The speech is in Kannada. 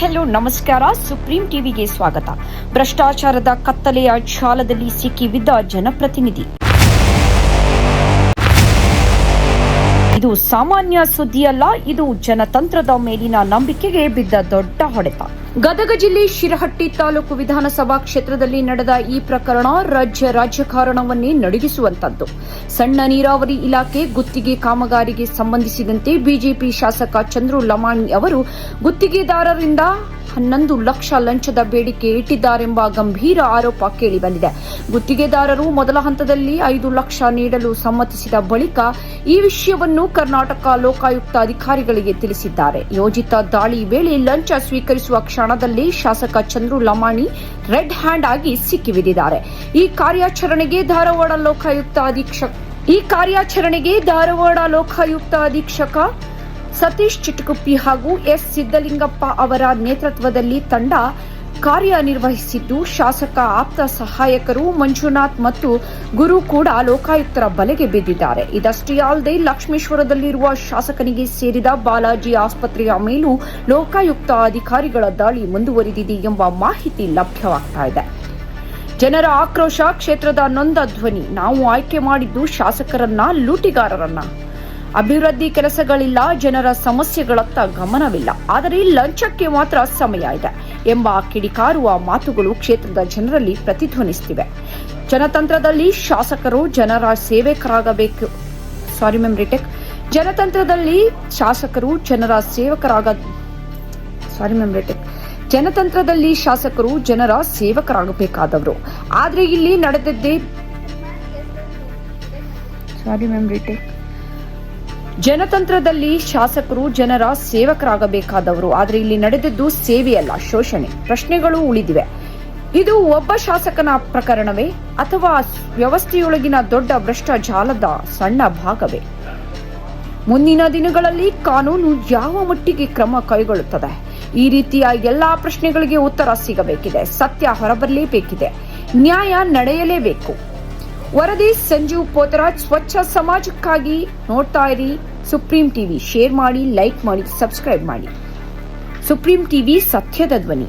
ಹೆಲೋ ನಮಸ್ಕಾರ. ಸುಪ್ರೀಂ ಟಿವಿಗೆ ಸ್ವಾಗತ. ಭ್ರಷ್ಟಾಚಾರದ ಕತ್ತಲೆಯ ಜಾಲದಲ್ಲಿ ಸಿಕ್ಕಿಬಿದ್ದ ಜನಪ್ರತಿನಿಧಿ. ಇದು ಸಾಮಾನ್ಯ ಸುದ್ದಿಯಲ್ಲ, ಇದು ಜನತಂತ್ರದ ಮೇಲಿನ ನಂಬಿಕೆಗೆ ಬಿದ್ದ ದೊಡ್ಡ ಹೊಡೆತ. ಗದಗ ಜಿಲ್ಲೆ ಶಿರಹಟ್ಟಿ ತಾಲೂಕು ವಿಧಾನಸಭಾ ಕ್ಷೇತ್ರದಲ್ಲಿ ನಡೆದ ಈ ಪ್ರಕರಣ ರಾಜಕಾರಣವನ್ನೇ ನಡುಗಿಸುವಂತದ್ದು. ಸಣ್ಣ ನೀರಾವರಿ ಇಲಾಖೆ ಗುತ್ತಿಗೆ ಕಾಮಗಾರಿಗೆ ಸಂಬಂಧಿಸಿದಂತೆ ಬಿಜೆಪಿ ಶಾಸಕ ಚಂದ್ರು ಲಮಾಣಿ ಅವರು ಗುತ್ತಿಗೆದಾರರಿಂದ 11 ಲಕ್ಷ ಲಂಚದ ಬೇಡಿಕೆ ಇಟ್ಟಿದ್ದಾರೆಂಬ ಗಂಭೀರ ಆರೋಪ ಕೇಳಿಬಂದಿದೆ. ಗುತ್ತಿಗೆದಾರರು ಮೊದಲ ಹಂತದಲ್ಲಿ 5 ಲಕ್ಷ ನೀಡಲು ಸಮ್ಮತಿಸಿದ ಬಳಿಕ ಈ ವಿಷಯವನ್ನು ಕರ್ನಾಟಕ ಲೋಕಾಯುಕ್ತ ಅಧಿಕಾರಿಗಳಿಗೆ ತಿಳಿಸಿದ್ದಾರೆ. ಯೋಜಿತ ದಾಳಿ ವೇಳೆ ಲಂಚ ಸ್ವೀಕರಿಸುವ ಕ್ಷಣದಲ್ಲಿ ಶಾಸಕ ಚಂದ್ರು ಲಮಾಣಿ ರೆಡ್ ಹ್ಯಾಂಡ್ ಆಗಿ ಸಿಕ್ಕಿಬಿದ್ದಿದ್ದಾರೆ. ಈ ಕಾರ್ಯಾಚರಣೆಗೆ ಧಾರವಾಡ ಲೋಕಾಯುಕ್ತ ಅಧೀಕ್ಷಕ ಸತೀಶ್ ಚಿಟಗುಪ್ಪಿ ಹಾಗೂ ಎಸ್ ಸಿದ್ದಲಿಂಗಪ್ಪ ಅವರ ನೇತೃತ್ವದಲ್ಲಿ ತಂಡ ಕಾರ್ಯನಿರ್ವಹಿಸಿದ್ದು, ಶಾಸಕ ಆಪ್ತ ಸಹಾಯಕರು ಮಂಜುನಾಥ್ ಮತ್ತು ಗುರು ಕೂಡ ಲೋಕಾಯುಕ್ತರ ಬಲೆಗೆ ಬಿದ್ದಿದ್ದಾರೆ. ಇದಷ್ಟೇ ಅಲ್ಲದೆ ಲಕ್ಷ್ಮೇಶ್ವರದಲ್ಲಿರುವ ಶಾಸಕನಿಗೆ ಸೇರಿದ ಬಾಲಾಜಿ ಆಸ್ಪತ್ರೆಯ ಮೇಲೂ ಲೋಕಾಯುಕ್ತ ಅಧಿಕಾರಿಗಳ ದಾಳಿ ಮುಂದುವರಿದಿದೆ ಎಂಬ ಮಾಹಿತಿ ಲಭ್ಯವಾಗ್ತಾ ಇದೆ. ಜನರ ಆಕ್ರೋಶ, ಕ್ಷೇತ್ರದ ನೊಂದ ಧ್ವನಿ. ನಾವು ಆಯ್ಕೆ ಮಾಡಿದ್ದು ಶಾಸಕರನ್ನ, ಲೂಟಿಗಾರರನ್ನ. ಅಭಿವೃದ್ಧಿ ಕೆಲಸಗಳಿಲ್ಲ, ಜನರ ಸಮಸ್ಯೆಗಳತ್ತ ಗಮನವಿಲ್ಲ, ಆದರೆ ಲಂಚಕ್ಕೆ ಮಾತ್ರ ಸಮಯ ಇದೆ ಎಂಬ ಕಿಡಿಕಾರುವ ಮಾತುಗಳು ಕ್ಷೇತ್ರದ ಜನರಲ್ಲಿ ಪ್ರತಿಧ್ವನಿಸುತ್ತಿವೆ. ಜನತಂತ್ರದಲ್ಲಿ ಶಾಸಕರು ಜನರ ಸೇವಕರಾಗಬೇಕು. ಜನತಂತ್ರದಲ್ಲಿ ಶಾಸಕರು ಜನರ ಸೇವಕರಾಗಬೇಕಾದವರು. ಆದರೆ ಇಲ್ಲಿ ನಡೆದದ್ದೇ ಜನತಂತ್ರದಲ್ಲಿ ಶಾಸಕರು ಜನರ ಸೇವಕರಾಗಬೇಕಾದವರು. ಆದರೆ ಇಲ್ಲಿ ನಡೆದದ್ದು ಸೇವೆಯಲ್ಲ, ಶೋಷಣೆ. ಪ್ರಶ್ನೆಗಳು ಉಳಿದಿವೆ. ಇದು ಒಬ್ಬ ಶಾಸಕನ ಪ್ರಕರಣವೇ ಅಥವಾ ವ್ಯವಸ್ಥೆಯೊಳಗಿನ ದೊಡ್ಡ ಭ್ರಷ್ಟಾಚಾರದ ಸಣ್ಣ ಭಾಗವೇ? ಮುಂದಿನ ದಿನಗಳಲ್ಲಿ ಕಾನೂನು ಯಾವ ಮಟ್ಟಿಗೆ ಕ್ರಮ ಕೈಗೊಳ್ಳುತ್ತದೆ? ಈ ರೀತಿಯ ಎಲ್ಲಾ ಪ್ರಶ್ನೆಗಳಿಗೆ ಉತ್ತರ ಸಿಗಬೇಕಿದೆ. ಸತ್ಯ ಹೊರಬರಲೇಬೇಕಿದೆ. ನ್ಯಾಯ ನಡೆಯಲೇಬೇಕು. ವರದಿ ಸಂಜೀವ್ ಪೋತರಾಜ್. ಸ್ವಚ್ಛ ಸಮಾಜಕ್ಕಾಗಿ ನೋಡ್ತಾ ಇರಿ ಸುಪ್ರೀಂ ಟಿವಿ. ಶೇರ್ ಮಾಡಿ, ಲೈಕ್ ಮಾಡಿ, ಸಬ್ಸ್ಕ್ರೈಬ್ ಮಾಡಿ. ಸುಪ್ರೀಂ ಟಿವಿ, ಸತ್ಯದ ಧ್ವನಿ.